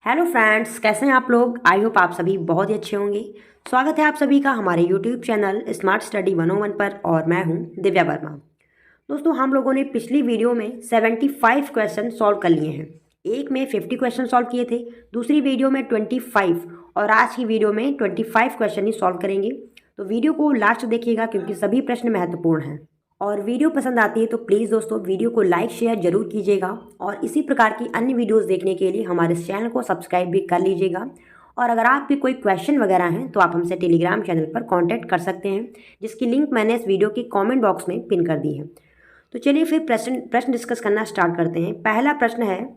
Hello friends, कैसे हैं आप लोग। आई होप आप सभी बहुत ही अच्छे होंगे। स्वागत है आप सभी का हमारे यूट्यूब चैनल स्मार्ट स्टडी 101 पर और मैं हूं दिव्या वर्मा। दोस्तों, हम लोगों ने पिछली वीडियो में 75 क्वेश्चन सॉल्व कर लिए हैं। एक में 50 क्वेश्चन सॉल्व किए थे, दूसरी वीडियो में 25 और आज की वीडियो में 25 क्वेश्चन ही सॉल्व करेंगे। तो वीडियो को लास्ट देखिएगा क्योंकि सभी प्रश्न महत्वपूर्ण हैं। और वीडियो पसंद आती है तो प्लीज़ दोस्तों वीडियो को लाइक शेयर जरूर कीजिएगा और इसी प्रकार की अन्य वीडियोस देखने के लिए हमारे चैनल को सब्सक्राइब भी कर लीजिएगा। और अगर आपके कोई क्वेश्चन वगैरह हैं तो आप हमसे टेलीग्राम चैनल पर कांटेक्ट कर सकते हैं, जिसकी लिंक मैंने इस वीडियो के कमेंट बॉक्स में पिन कर दी है। तो चलिए फिर प्रश्न डिस्कस करना स्टार्ट करते हैं। पहला प्रश्न है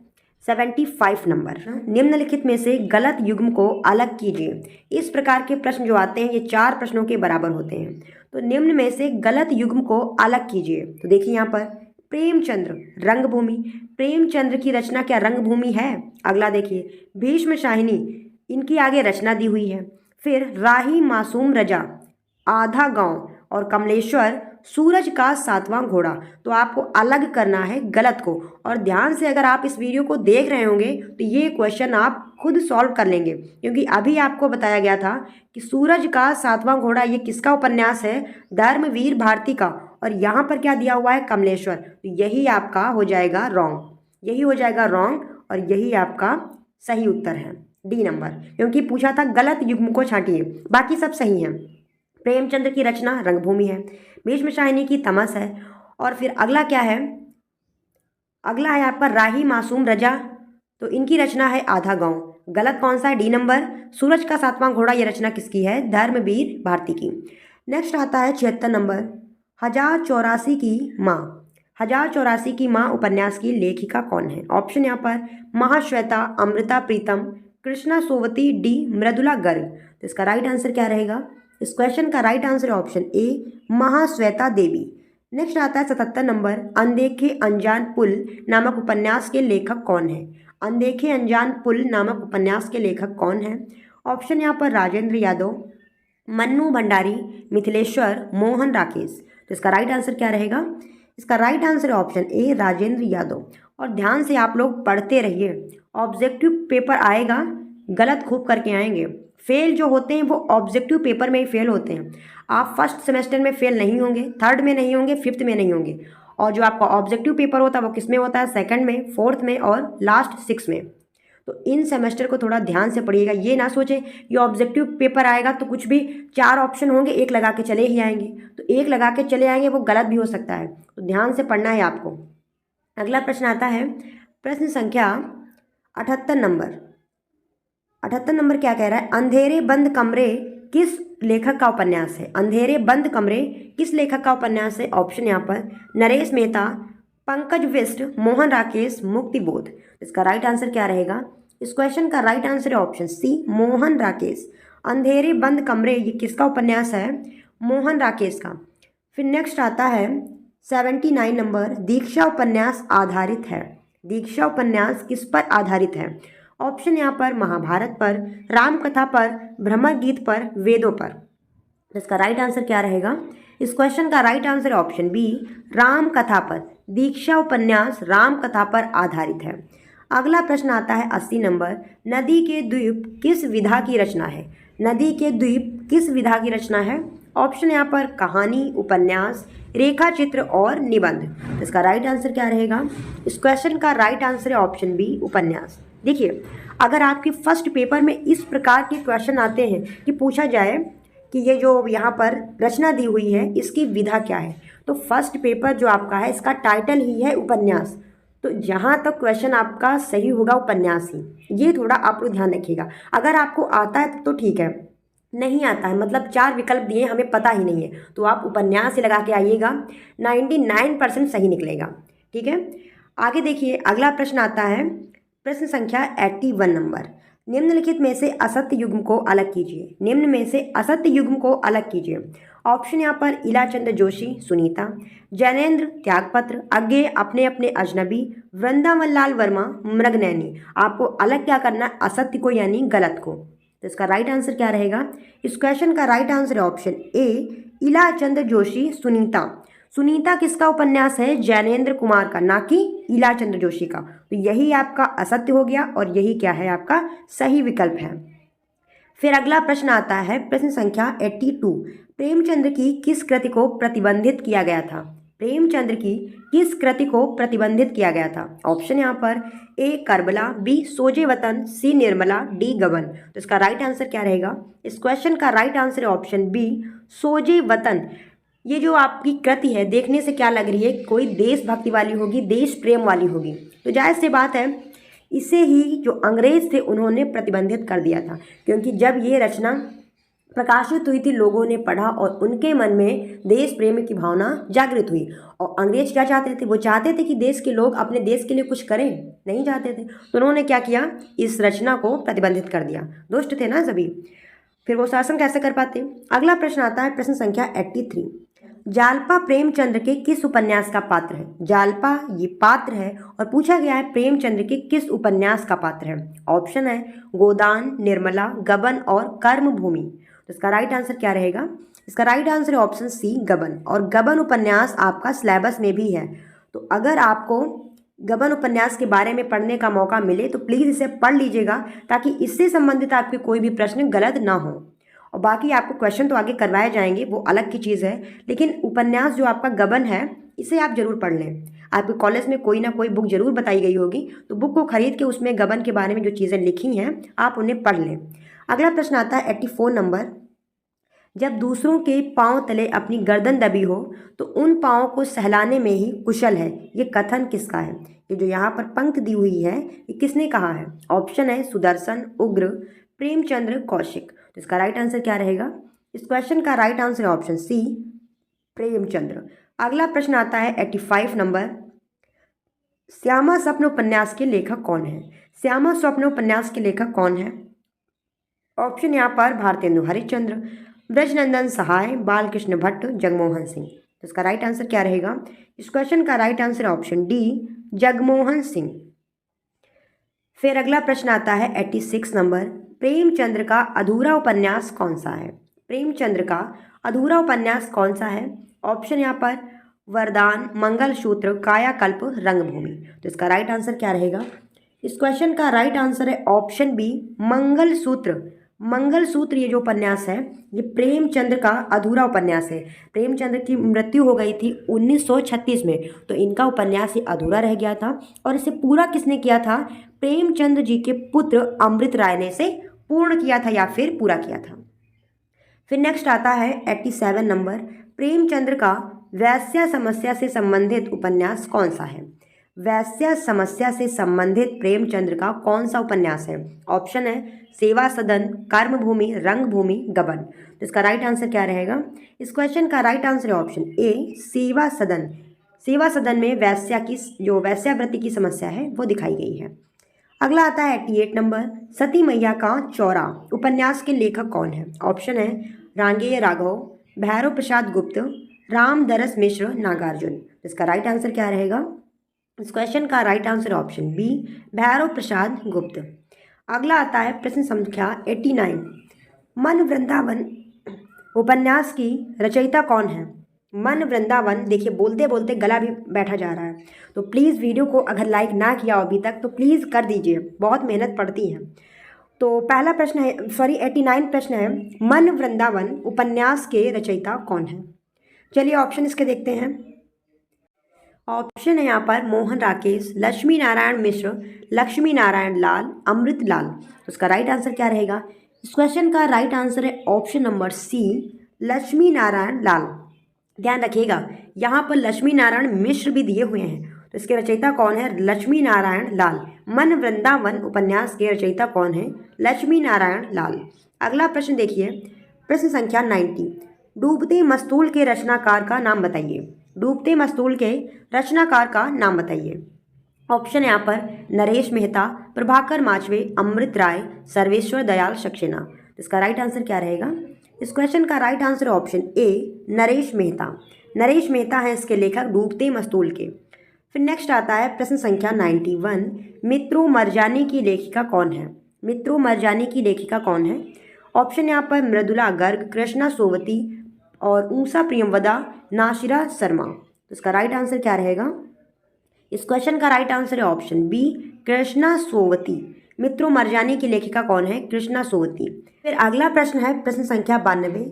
75 नंबर। निम्नलिखित में से गलत युग्म को अलग कीजिए। इस प्रकार के प्रश्न जो आते हैं ये 4 प्रश्नों के बराबर होते हैं। तो निम्न में से गलत युग्म को अलग कीजिए। तो देखिए यहाँ पर प्रेमचंद्र रंगभूमि, प्रेमचंद्र की रचना क्या रंगभूमि है? अगला देखिए भीष्म शाहिनी, इनकी आगे रचना दी हुई है। फिर राही मासूम रजा, आधा गांव और कमलेश्वर सूरज का 7वां घोड़ा। तो आपको अलग करना है गलत को। और ध्यान से अगर आप इस वीडियो को देख रहे होंगे तो ये क्वेश्चन आप खुद सॉल्व कर लेंगे, क्योंकि अभी आपको बताया गया था कि सूरज का 7वां घोड़ा ये किसका उपन्यास है? धर्मवीर भारती का। और यहाँ पर क्या दिया हुआ है? कमलेश्वर। तो यही आपका हो जाएगा रॉन्ग, यही हो जाएगा रॉन्ग और यही आपका सही उत्तर है, डी नंबर। क्योंकि पूछा था गलत युग्म को छांटिए, बाकी सब सही हैं। प्रेमचंद्र की रचना रंगभूमि है, भीष्म शाहिनी की तमस है। और फिर अगला क्या है? अगला है यहाँ पर राही मासूम रजा, तो इनकी रचना है आधा गांव। गलत कौन सा है? D number. सूरज का 7वां घोड़ा ये रचना किसकी है? धर्मवीर भारती की। नेक्स्ट आता है 76 नंबर। 1084 की माँ, 1084 की माँ उपन्यास की लेखिका कौन है? ऑप्शन यहाँ पर महाश्वेता, अमृता प्रीतम, कृष्णा सोवती, डी मृदुला गर्ग। तो इसका राइट आंसर क्या रहेगा? इस क्वेश्चन का राइट आंसर है option A Mahashweta Devi. Next आता है 77 नंबर। अनदेखे अनजान पुल नामक उपन्यास के लेखक कौन है? अनदेखे अनजान पुल नामक उपन्यास के लेखक कौन है? ऑप्शन यहाँ पर राजेंद्र यादव, मन्नू भंडारी, मिथिलेश्वर, मोहन राकेश। तो इसका राइट आंसर क्या रहेगा? इसका राइट आंसर है ऑप्शन ए राजेंद्र यादव। और ध्यान से आप लोग पढ़ते रहिए, ऑब्जेक्टिव पेपर आएगा, गलत खूब करके आएंगे। फेल जो होते हैं वो ऑब्जेक्टिव पेपर में ही फेल होते हैं। आप फर्स्ट सेमेस्टर में फेल नहीं होंगे, थर्ड में नहीं होंगे, फिफ्थ में नहीं होंगे। और जो आपका ऑब्जेक्टिव पेपर होता है वो किस में होता है? सेकंड में, फोर्थ में और लास्ट 6 में। तो इन सेमेस्टर को थोड़ा ध्यान से पढ़िएगा। ये ना सोचें ये ऑब्जेक्टिव पेपर आएगा तो कुछ भी 4 ऑप्शन होंगे, एक लगा के चले ही आएंगे। तो एक लगा के चले आएंगे वो गलत भी हो सकता है, तो ध्यान से पढ़ना है आपको। अगला प्रश्न आता है प्रश्न संख्या 78 नंबर। 78 नंबर क्या कह रहा है? अंधेरे बंद कमरे किस लेखक का उपन्यास है? अंधेरे बंद कमरे किस लेखक का उपन्यास है? ऑप्शन यहाँ पर नरेश मेहता, पंकज बिष्ट, मोहन राकेश, मुक्तिबोध। इसका राइट आंसर क्या रहेगा? इस क्वेश्चन का राइट आंसर है ऑप्शन सी मोहन राकेश। अंधेरे बंद कमरे ये किसका उपन्यास है? मोहन राकेश का। फिर नेक्स्ट आता है 79 नंबर। दीक्षा उपन्यास आधारित है, दीक्षा उपन्यास किस पर आधारित है? ऑप्शन यहाँ पर महाभारत पर, रामकथा पर, भ्रमर गीत पर, वेदों पर। इसका राइट आंसर क्या रहेगा? इस क्वेश्चन का राइट आंसर है ऑप्शन बी रामकथा पर। दीक्षा उपन्यास रामकथा पर आधारित है। अगला प्रश्न आता है 80 नंबर। नदी के द्वीप किस विधा की रचना है? नदी के द्वीप किस विधा की रचना है? ऑप्शन यहाँ पर कहानी, उपन्यास, रेखा चित्र और निबंध। इसका राइट आंसर क्या रहेगा? इस क्वेश्चन का राइट आंसर है ऑप्शन बी उपन्यास। देखिए, अगर आपके फर्स्ट पेपर में इस प्रकार के क्वेश्चन आते हैं कि पूछा जाए कि ये जो यहाँ पर रचना दी हुई है इसकी विधा क्या है, तो फर्स्ट पेपर जो आपका है इसका टाइटल ही है उपन्यास। तो जहाँ तक क्वेश्चन आपका सही होगा उपन्यास ही, ये थोड़ा आप लोग ध्यान रखिएगा। अगर आपको आता है तो ठीक है, नहीं आता है मतलब 4 विकल्प दिए हमें पता ही नहीं है, तो आप उपन्यास से लगा के आइएगा, 99% सही निकलेगा। ठीक है, आगे देखिए अगला प्रश्न आता है प्रश्न संख्या 81 नंबर। निम्नलिखित में से असत्य युग्म को अलग कीजिए। निम्न में से असत्य युग्म को अलग कीजिए। ऑप्शन यहाँ पर इलाचंद्र जोशी, सुनीता, जैनेन्द्र, त्यागपत्र, अज्ञेय, अपने अपने अजनबी, वृंदावन लाल वर्मा, मृगनैनी। आपको अलग क्या करना है? असत्य को यानी गलत को। तो इसका राइट आंसर क्या रहेगा? इस क्वेश्चन का राइट आंसर है ऑप्शन ए इलाचंद्र जोशी, सुनीता। सुनीता किसका उपन्यास है? जैनेन्द्र कुमार का, ना कि ईला चंद्र जोशी का। तो यही आपका असत्य हो गया और यही क्या है आपका सही विकल्प है। फिर अगला प्रश्न आता है प्रश्न संख्या 82। प्रेमचंद्र की किस कृति को प्रतिबंधित किया गया था? प्रेमचंद्र की किस कृति को प्रतिबंधित किया गया था? ऑप्शन यहाँ पर ए करबला, बी सोजे वतन, सी निर्मला, डी गबन। तो इसका राइट आंसर क्या रहेगा? इस क्वेश्चन का राइट आंसर है ऑप्शन बी सोजे वतन। ये जो आपकी कृति है देखने से क्या लग रही है? कोई देशभक्ति वाली होगी, देश प्रेम वाली होगी। तो जाहिर सी बात है इसे ही जो अंग्रेज थे उन्होंने प्रतिबंधित कर दिया था, क्योंकि जब ये रचना प्रकाशित हुई थी लोगों ने पढ़ा और उनके मन में देश प्रेम की भावना जागृत हुई। और अंग्रेज क्या चाहते थे? वो चाहते थे कि देश के लोग अपने देश के लिए कुछ करें, नहीं चाहते थे। तो उन्होंने क्या किया? इस रचना को प्रतिबंधित कर दिया। दुष्ट थे ना सभी, फिर वो शासन कैसे कर पाते? अगला प्रश्न आता है प्रश्न संख्या 83। जालपा प्रेमचंद्र के किस उपन्यास का पात्र है? जालपा ये पात्र है और पूछा गया है प्रेमचंद्र के किस उपन्यास का पात्र है। ऑप्शन है गोदान, निर्मला, गबन और कर्मभूमि। तो इसका राइट आंसर क्या रहेगा? इसका राइट आंसर है ऑप्शन सी गबन। और गबन उपन्यास आपका सिलेबस में भी है, तो अगर आपको गबन उपन्यास के बारे में पढ़ने का मौका मिले तो प्लीज़ इसे पढ़ लीजिएगा, ताकि इससे संबंधित आपके कोई भी प्रश्न गलत ना हो। और बाकी आपको क्वेश्चन तो आगे करवाए जाएंगे, वो अलग की चीज़ है, लेकिन उपन्यास जो आपका गबन है इसे आप जरूर पढ़ लें। आपके कॉलेज में कोई ना कोई बुक जरूर बताई गई होगी, तो बुक को खरीद के उसमें गबन के बारे में जो चीज़ें लिखी हैं आप उन्हें पढ़ लें। अगला प्रश्न आता है 84 नंबर। जब दूसरों के पांव तले अपनी गर्दन दबी हो तो उन पांवों को सहलाने में ही कुशल है, ये कथन किसका है? ये जो यहाँ पर पंक्ति दी हुई है ये किसने कहा है? ऑप्शन है सुदर्शन, उग्र, प्रेमचंद्र, कौशिक। तो इसका राइट आंसर क्या रहेगा? इस क्वेश्चन का राइट आंसर है ऑप्शन सी प्रेमचंद्र। अगला प्रश्न आता है 85 नंबर। श्यामा स्वप्न उपन्यास के लेखक कौन है? श्यामा स्वप्न उपन्यास के लेखक कौन है? ऑप्शन यहाँ पर भारतेंदु हरिश्चंद्र, ब्रजनंदन सहाय, बालकृष्ण भट्ट, जगमोहन सिंह। तो इसका राइट आंसर क्या रहेगा? इस क्वेश्चन का राइट आंसर है ऑप्शन डी जगमोहन सिंह। फिर अगला प्रश्न आता है 86 नंबर। प्रेमचंद्र का अधूरा उपन्यास कौन सा है? प्रेमचंद्र का अधूरा उपन्यास कौन सा है? ऑप्शन यहाँ पर वरदान, मंगलसूत्र, कायाकल्प, रंगभूमि। तो इसका राइट आंसर क्या रहेगा? इस क्वेश्चन का राइट आंसर है ऑप्शन बी मंगलसूत्र। मंगलसूत्र ये जो उपन्यास है ये प्रेमचंद्र का अधूरा उपन्यास है। प्रेमचंद्र की मृत्यु हो गई थी 1936 में, तो इनका उपन्यास ये अधूरा रह गया था और इसे पूरा किसने किया था? प्रेमचंद्र जी के पुत्र अमृत राय ने इसे पूर्ण किया था या फिर पूरा किया था। फिर नेक्स्ट आता है 87 नंबर। प्रेमचंद्र का वैश्या समस्या से संबंधित उपन्यास कौन सा है? वैश्या समस्या से संबंधित प्रेमचंद्र का कौन सा उपन्यास है? ऑप्शन है सेवा सदन, कर्मभूमि, रंगभूमि, गबन। तो इसका राइट आंसर क्या रहेगा? इस क्वेश्चन का राइट आंसर है ऑप्शन ए सेवा सदन। सेवा सदन में वैश्या की जो वैश्यावृत्ति की समस्या है वो दिखाई गई है। अगला आता है 88 नंबर। सती मैया का चौरा उपन्यास के लेखक कौन है? ऑप्शन है रांगेय राघव, भैरव प्रसाद गुप्त, रामदरस मिश्र, नागार्जुन। इसका राइट आंसर क्या रहेगा? इस क्वेश्चन का right answer option B Bhairav Prasad Gupt. अगला आता है प्रश्न संख्या 89। मन वृंदावन उपन्यास की रचयिता कौन है? मन वृंदावन, देखिए बोलते बोलते गला भी बैठा जा रहा है, तो प्लीज़ वीडियो को अगर लाइक ना किया हो अभी तक तो प्लीज़ कर दीजिए, बहुत मेहनत पड़ती है। तो पहला प्रश्न है 89 प्रश्न है, मन वृंदावन उपन्यास के रचयिता कौन है? चलिए ऑप्शन इसके देखते हैं। ऑप्शन है यहाँ पर मोहन राकेश, लक्ष्मी नारायण मिश्र, लक्ष्मी नारायण लाल, अमृत लाल। तो उसका राइट आंसर क्या रहेगा? इस क्वेश्चन का राइट आंसर है option number C Lakshmi Narayan Lal. ध्यान रखिएगा यहाँ पर लक्ष्मी नारायण मिश्र भी दिए हुए हैं, तो इसके रचयिता कौन है? लक्ष्मी नारायण लाल। मन वृंदावन उपन्यास के रचयिता कौन है? लक्ष्मी नारायण लाल। अगला प्रश्न देखिए, प्रश्न संख्या 90। डूबते मस्तूल के रचनाकार का नाम बताइए। डूबते मस्तूल के रचनाकार का नाम बताइए। ऑप्शन यहाँ पर नरेश मेहता, प्रभाकर माचवे, अमृत राय, सर्वेश्वर दयाल सक्सेना। इसका राइट आंसर क्या रहेगा? इस क्वेश्चन का right answer option A Naresh Mehta. Naresh Mehta है इसके लेखक डूबते मस्तूल के। फिर नेक्स्ट आता है प्रश्न संख्या 91। मित्रों मरजानी की लेखिका कौन है? मित्रों मरजानी की लेखिका कौन है? ऑप्शन यहाँ पर मृदुला गर्ग, कृष्णा सोवती और ऊषा प्रियमवदा, नाशिरा शर्मा। तो इसका राइट आंसर क्या रहेगा? इस क्वेश्चन का राइट आंसर है ऑप्शन बी, कृष्णा सोवती। मित्रों मरजानी की लेखिका कौन है? कृष्णा सोवती। फिर अगला प्रश्न है प्रश्न संख्या 92।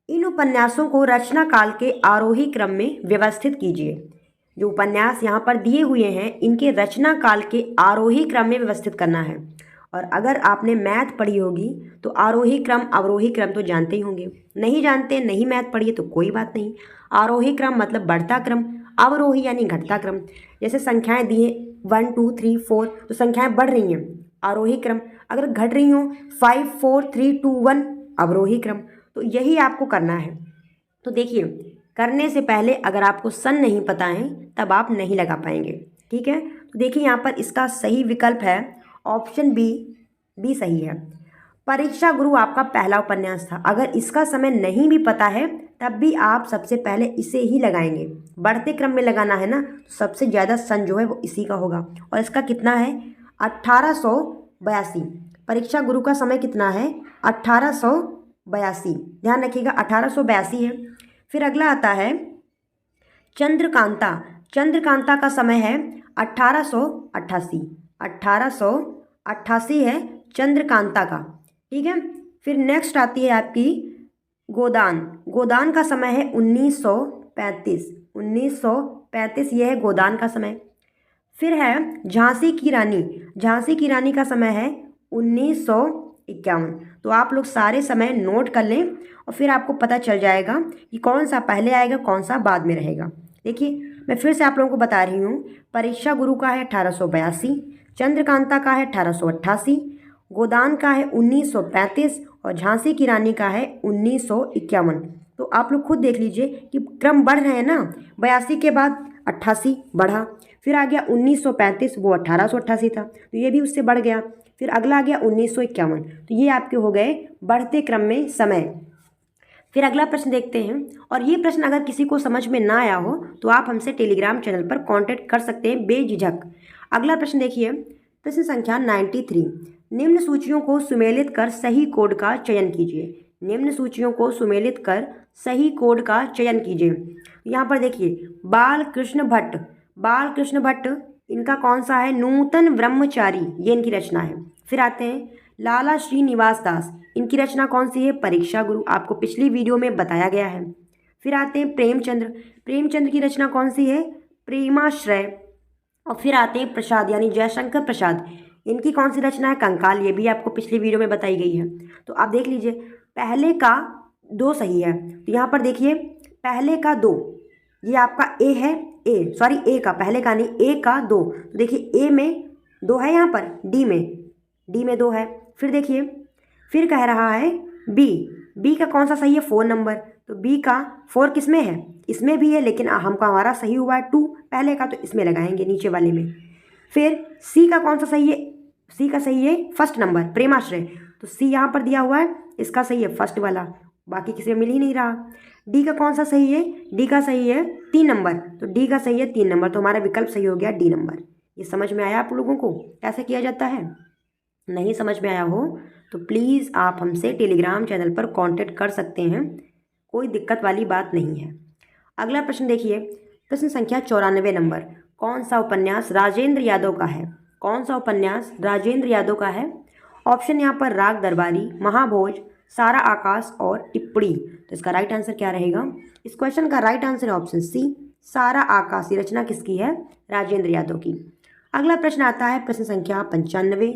इन उपन्यासों को रचना काल के आरोही क्रम में व्यवस्थित कीजिए। जो उपन्यास यहाँ पर दिए हुए हैं इनके रचना काल के आरोही क्रम में व्यवस्थित करना है। और अगर आपने मैथ पढ़ी होगी तो आरोही क्रम अवरोही क्रम तो जानते ही होंगे। नहीं जानते, नहीं मैथ पढ़ी है तो कोई बात नहीं। आरोही क्रम मतलब बढ़ता क्रम, अवरोही यानी घटता क्रम। जैसे संख्याएं दी हैं 1 2 3 4 तो संख्याएं बढ़ रही हैं, आरोही क्रम। अगर घट रही हो 5 4 3 2 1, अवरोही क्रम। तो यही आपको करना है। तो देखिए, करने से पहले अगर आपको सन नहीं पता है तब आप नहीं लगा पाएंगे। ठीक है, तो देखिए यहाँ पर इसका सही विकल्प है ऑप्शन बी, बी सही है। परीक्षा गुरु आपका पहला उपन्यास था। अगर इसका समय नहीं भी पता है तब भी आप सबसे पहले इसे ही लगाएंगे। बढ़ते क्रम में लगाना है ना, तो सबसे ज़्यादा सन जो है वो इसी का होगा। और इसका कितना है? 1882। परीक्षा गुरु का समय कितना है? 1882। ध्यान रखिएगा 1882 है। फिर अगला आता है चंद्रकांता। चंद्रकांता का समय है 1888। 1888 है चंद्रकांता का। ठीक है, फिर नेक्स्ट आती है आपकी गोदान। गोदान का समय है 1935। 1935 यह है गोदान का समय। फिर है झांसी की रानी। झांसी की रानी का समय है 1951। तो आप लोग सारे समय नोट कर लें और फिर आपको पता चल जाएगा कि कौन सा पहले आएगा कौन सा बाद में रहेगा। देखिए मैं फिर से आप लोगों को बता रही हूँ, परीक्षा गुरु का है 1882, चंद्रकांता का है 1888, गोदान का है 1935 और झांसी की रानी का है 1951। तो आप लोग खुद देख लीजिए कि क्रम बढ़ रहे हैं ना। 82 के बाद 88 बढ़ा, फिर आ गया 1935, वो 1888 था तो ये भी उससे बढ़ गया। फिर अगला आ गया 1951। तो ये आपके हो गए बढ़ते क्रम में समय। फिर अगला प्रश्न देखते हैं, और ये प्रश्न अगर किसी को समझ में ना आया हो तो आप हमसे टेलीग्राम चैनल पर कांटेक्ट कर सकते हैं बेझिझक। अगला प्रश्न देखिए, प्रश्न संख्या 93। निम्न सूचियों को सुमेलित कर सही कोड का चयन कीजिए। निम्न सूचियों को सुमेलित कर सही कोड का चयन कीजिए। यहाँ पर देखिए बाल कृष्ण भट्ट। बाल कृष्ण भट्ट इनका कौन सा है? नूतन ब्रह्मचारी, ये इनकी रचना है। फिर आते हैं लाला श्रीनिवास दास। इनकी रचना कौन सी है? परीक्षा गुरु, आपको पिछली वीडियो में बताया गया है। फिर आते हैं प्रेमचंद्र। प्रेमचंद्र की रचना कौन सी है? प्रेमाश्रय। और फिर आते हैं प्रसाद यानी जयशंकर प्रसाद। इनकी कौन सी रचना है? कंकाल, ये भी आपको पिछली वीडियो में बताई गई है। तो आप देख लीजिए पहले का 2 सही है। तो यहाँ पर देखिए पहले का 2, ये आपका ए है, ए का, पहले का नहीं, ए का 2। तो देखिए ए में 2 है, यहाँ पर डी में 2 है। फिर देखिए फिर कह रहा है बी का कौन सा सही है? 4 नंबर। तो बी का 4 किस में है? इसमें भी है, लेकिन हमका हमारा सही हुआ है 2 पहले का, तो इसमें लगाएंगे नीचे वाले में। फिर सी का कौन सा सही है? सी का सही है 1st नंबर, प्रेमाश्रय। तो सी यहाँ पर दिया हुआ है, इसका सही है 1st वाला, बाकी किसी में मिल ही नहीं रहा। डी का कौन सा सही है? डी का सही है 3 नंबर। तो डी का सही है 3 नंबर, तो हमारा विकल्प सही हो गया डी नंबर। ये समझ में आया आप लोगों को कैसे किया जाता है? नहीं समझ में आया हो तो प्लीज़ आप हमसे टेलीग्राम चैनल पर कांटेक्ट कर सकते हैं, कोई दिक्कत वाली बात नहीं है। अगला प्रश्न देखिए, प्रश्न संख्या 94 नंबर। कौन सा उपन्यास राजेंद्र यादव का है? कौन सा उपन्यास राजेंद्र यादव का है? ऑप्शन यहाँ पर राग दरबारी, महाभोज, सारा आकाश और टिप्पणी। तो इसका राइट आंसर क्या रहेगा? इस क्वेश्चन का राइट आंसर है ऑप्शन सी, सारा आकाश। ये रचना किसकी है? राजेंद्र यादव की। अगला प्रश्न आता है प्रश्न संख्या 95।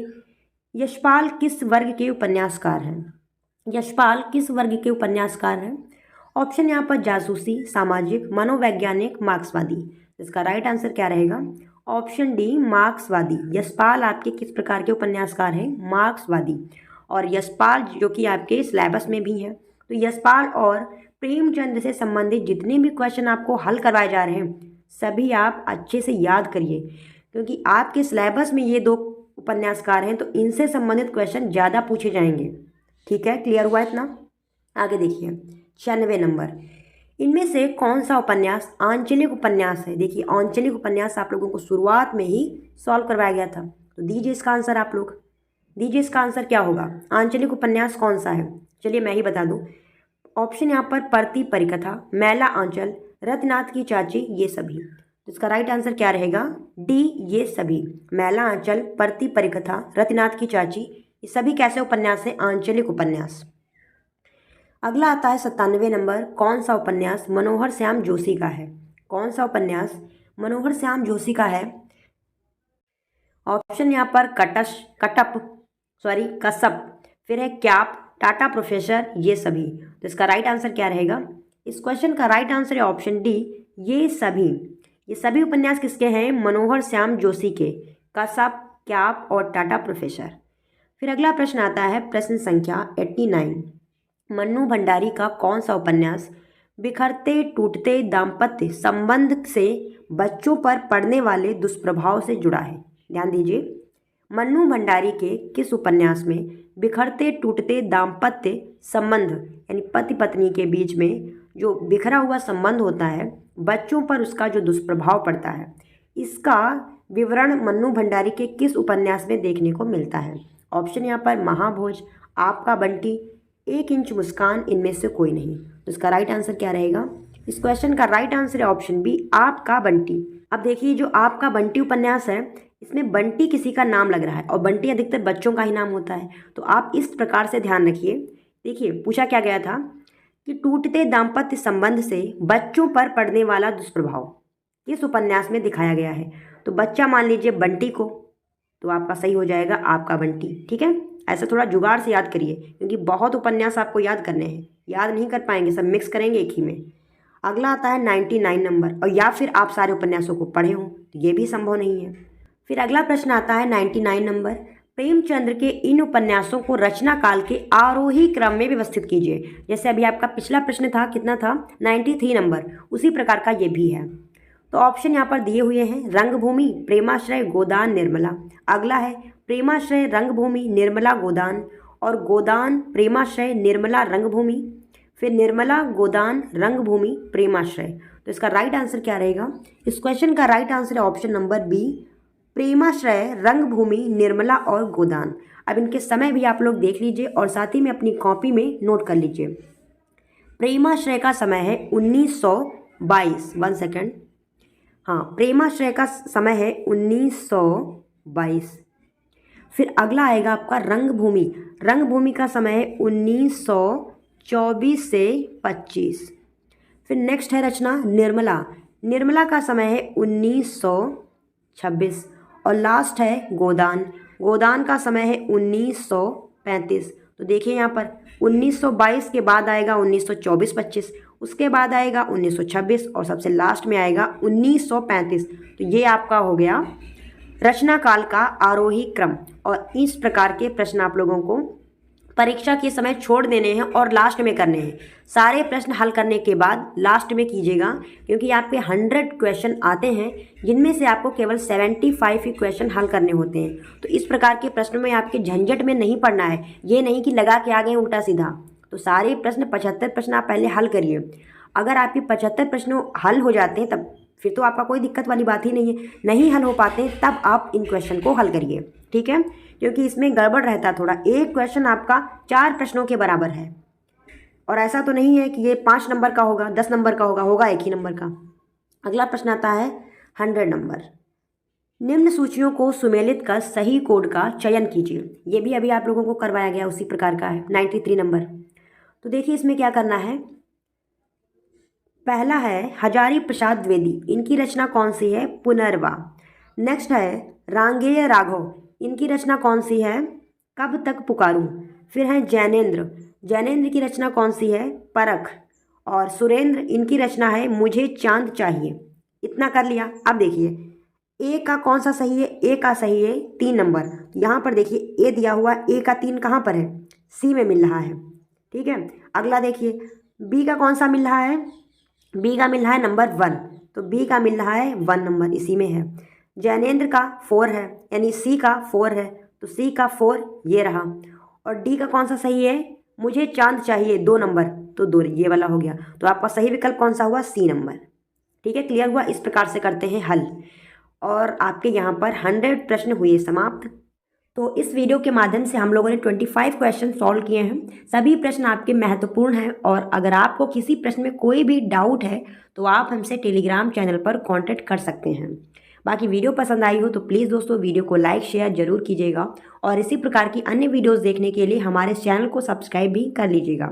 यशपाल किस वर्ग के उपन्यासकार हैं? यशपाल किस वर्ग के उपन्यासकार हैं? ऑप्शन यहाँ पर जासूसी, सामाजिक, मनोवैज्ञानिक, मार्क्सवादी। इसका राइट आंसर क्या रहेगा? ऑप्शन डी, मार्क्सवादी। यशपाल आपके किस प्रकार के उपन्यासकार हैं? मार्क्सवादी। और यशपाल जो कि आपके सिलेबस में भी है, तो यशपाल और प्रेमचंद से संबंधित जितने भी क्वेश्चन आपको हल करवाए जा रहे हैं सभी आप अच्छे से याद करिए, क्योंकि आपके सिलेबस में ये 2 उपन्यासकार हैं, तो इनसे संबंधित क्वेश्चन ज़्यादा पूछे जाएंगे। ठीक है, क्लियर हुआ इतना? आगे देखिए 96 नंबर। इनमें से कौन सा उपन्यास आंचलिक उपन्यास है? देखिए आंचलिक उपन्यास आप लोगों को शुरुआत में ही सॉल्व करवाया गया था, तो दीजिए इसका आंसर। आप लोग दीजिए इसका आंसर क्या होगा? आंचलिक उपन्यास कौन सा है? चलिए मैं ही बता दूं। ऑप्शन यहाँ पर परती परिकथा, मैला आंचल, रतिनाथ की चाची, ये सभी। तो इसका राइट आंसर क्या रहेगा? डी, ये सभी। मैला आंचल, परती परिकथा, रतिनाथ की चाची, ये सभी कैसे उपन्यास हैं? आंचलिक उपन्यास। अगला आता है 97 नंबर। कौन सा उपन्यास मनोहर श्याम जोशी का है? कौन सा उपन्यास मनोहर श्याम जोशी का है? ऑप्शन यहाँ पर कसप, फिर है क्याप, टाटा प्रोफेसर, ये सभी। तो इसका राइट आंसर क्या रहेगा? इस क्वेश्चन का राइट आंसर है ऑप्शन डी, ये सभी। ये सभी उपन्यास किसके हैं? मनोहर श्याम जोशी के, कसप, क्याप और टाटा प्रोफेसर। फिर अगला प्रश्न आता है प्रश्न संख्या 89। मन्नू भंडारी का कौन सा उपन्यास बिखरते टूटते दाम्पत्य संबंध से बच्चों पर पड़ने वाले दुष्प्रभाव से जुड़ा है? ध्यान दीजिए, मन्नू भंडारी के किस उपन्यास में बिखरते टूटते दाम्पत्य संबंध यानी पति पत्नी के बीच में जो बिखरा हुआ संबंध होता है, बच्चों पर उसका जो दुष्प्रभाव पड़ता है, इसका विवरण मन्नू भंडारी के किस उपन्यास में देखने को मिलता है? ऑप्शन यहाँ पर महाभोज, आपका बंटी, 1 इंच मुस्कान, इनमें से कोई नहीं। तो इसका राइट आंसर क्या रहेगा? इस क्वेश्चन का राइट आंसर है ऑप्शन बी, आपका बंटी। अब देखिए, जो आपका बंटी उपन्यास है, इसमें बंटी किसी का नाम लग रहा है और बंटी अधिकतर बच्चों का ही नाम होता है। तो आप इस प्रकार से ध्यान रखिए। देखिए, पूछा क्या गया था कि टूटते दाम्पत्य संबंध से बच्चों पर पड़ने वाला दुष्प्रभाव किस उपन्यास में दिखाया गया है? तो बच्चा मान लीजिए बंटी को, तो आपका सही हो जाएगा आपका बंटी। ठीक है, ऐसा थोड़ा जुगाड़ से याद करिए, क्योंकि बहुत उपन्यास आपको याद करने हैं, याद नहीं कर पाएंगे, सब मिक्स करेंगे एक ही में। अगला आता है 99 नंबर, और या फिर आप सारे उपन्यासों को पढ़े हों, तो ये भी संभव नहीं है। फिर अगला प्रश्न आता है 99 नंबर। प्रेमचंद्र के इन उपन्यासों को रचना काल के आरोही क्रम में व्यवस्थित कीजिए। जैसे अभी आपका पिछला प्रश्न था, कितना था? 93 नंबर, उसी प्रकार का ये भी है। तो ऑप्शन यहाँ पर दिए हुए हैं, रंगभूमि, प्रेमाश्रय, गोदान, निर्मला। अगला है प्रेमाश्रय, रंगभूमि, निर्मला, गोदान, और गोदान, प्रेमाश्रय, निर्मला, रंगभूमि, फिर निर्मला, गोदान, रंगभूमि, प्रेमाश्रय। तो इसका राइट आंसर क्या रहेगा? इस क्वेश्चन का राइट आंसर है ऑप्शन नंबर बी, प्रेमाश्रय, रंगभूमि, निर्मला और गोदान। अब इनके समय भी आप लोग देख लीजिए और साथ ही में अपनी कॉपी में नोट कर लीजिए। प्रेमाश्रय का समय है 1922। 1 सेकेंड, हाँ, प्रेमाश्रय का समय है 1922। फिर अगला आएगा आपका रंगभूमि। रंगभूमि का समय है 1924 से 25। फिर नेक्स्ट है रचना निर्मला। निर्मला का समय है 1926। और लास्ट है गोदान। गोदान का समय है 1935। तो देखिए यहाँ पर 1922 के बाद आएगा 1924-25, उसके बाद आएगा 1926 और सबसे लास्ट में आएगा 1935। तो ये आपका हो गया रचना काल का आरोही क्रम। और इस प्रकार के प्रश्न आप लोगों को परीक्षा के समय छोड़ देने हैं और लास्ट में करने हैं। सारे प्रश्न हल करने के बाद लास्ट में कीजिएगा, क्योंकि आपके 100 क्वेश्चन आते हैं, जिनमें से आपको केवल 75 ही क्वेश्चन हल करने होते हैं। तो इस प्रकार के प्रश्न में आपके झंझट में नहीं पड़ना है, ये नहीं कि लगा के आ गए उल्टा सीधा। तो सारे प्रश्न 75 प्रश्न आप पहले हल करिए। अगर आपके 75 प्रश्न हल हो जाते हैं तब फिर तो आपका कोई दिक्कत वाली बात ही नहीं है। नहीं हल हो पाते तब आप इन क्वेश्चन को हल करिए, ठीक है, क्योंकि इसमें गड़बड़ रहता थोड़ा। एक क्वेश्चन आपका 4 प्रश्नों के बराबर है, और ऐसा तो नहीं है कि ये 5 नंबर का होगा, 10 नंबर का होगा, होगा 1 ही नंबर का। अगला प्रश्न आता है 100 नंबर। निम्न सूचियों को सुमेलित कर सही कोड का चयन कीजिए। ये भी अभी आप लोगों को करवाया गया उसी प्रकार का है, 93 नंबर। तो देखिए इसमें क्या करना है। पहला है हजारी प्रसाद द्विवेदी, इनकी रचना कौन सी है? पुनर्वा। नेक्स्ट है रांगेय राघव, इनकी रचना कौन सी है? कब तक पुकारूं। फिर है जैनेन्द्र, जैनेन्द्र की रचना कौन सी है? परख। और सुरेंद्र, इनकी रचना है मुझे चांद चाहिए। इतना कर लिया। अब देखिए ए का कौन सा सही है? ए का सही है 3 नंबर। यहाँ पर देखिए ए दिया हुआ, ए का 3 कहाँ पर है? सी में मिल रहा है, ठीक है। अगला देखिए बी का कौन सा मिल रहा है? बी का मिल रहा है नंबर 1, तो बी का मिल रहा है 1 नंबर, इसी में है। जैनेन्द्र का 4 है, यानी सी का 4 है, तो सी का 4 ये रहा। और डी का कौन सा सही है? मुझे चांद चाहिए 2 नंबर, तो 2 ये वाला हो गया। तो आपका सही विकल्प कौन सा हुआ? सी नंबर, ठीक है। क्लियर हुआ? इस प्रकार से करते हैं हल। और आपके यहाँ पर 100 प्रश्न हुए समाप्त। तो इस वीडियो के माध्यम से हम लोगों ने 25 क्वेश्चन सॉल्व किए हैं। सभी प्रश्न आपके महत्वपूर्ण हैं और अगर आपको किसी प्रश्न में कोई भी डाउट है तो आप हमसे टेलीग्राम चैनल पर कांटेक्ट कर सकते हैं। बाकी वीडियो पसंद आई हो तो प्लीज़ दोस्तों वीडियो को लाइक शेयर जरूर कीजिएगा और इसी प्रकार की अन्य वीडियोज़ देखने के लिए हमारे चैनल को सब्सक्राइब भी कर लीजिएगा।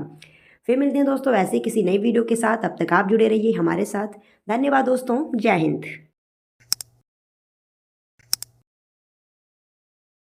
फिर मिलते हैं दोस्तों ऐसे किसी नई वीडियो के साथ। अब तक आप जुड़े रहिए हमारे साथ। धन्यवाद दोस्तों, जय हिंद।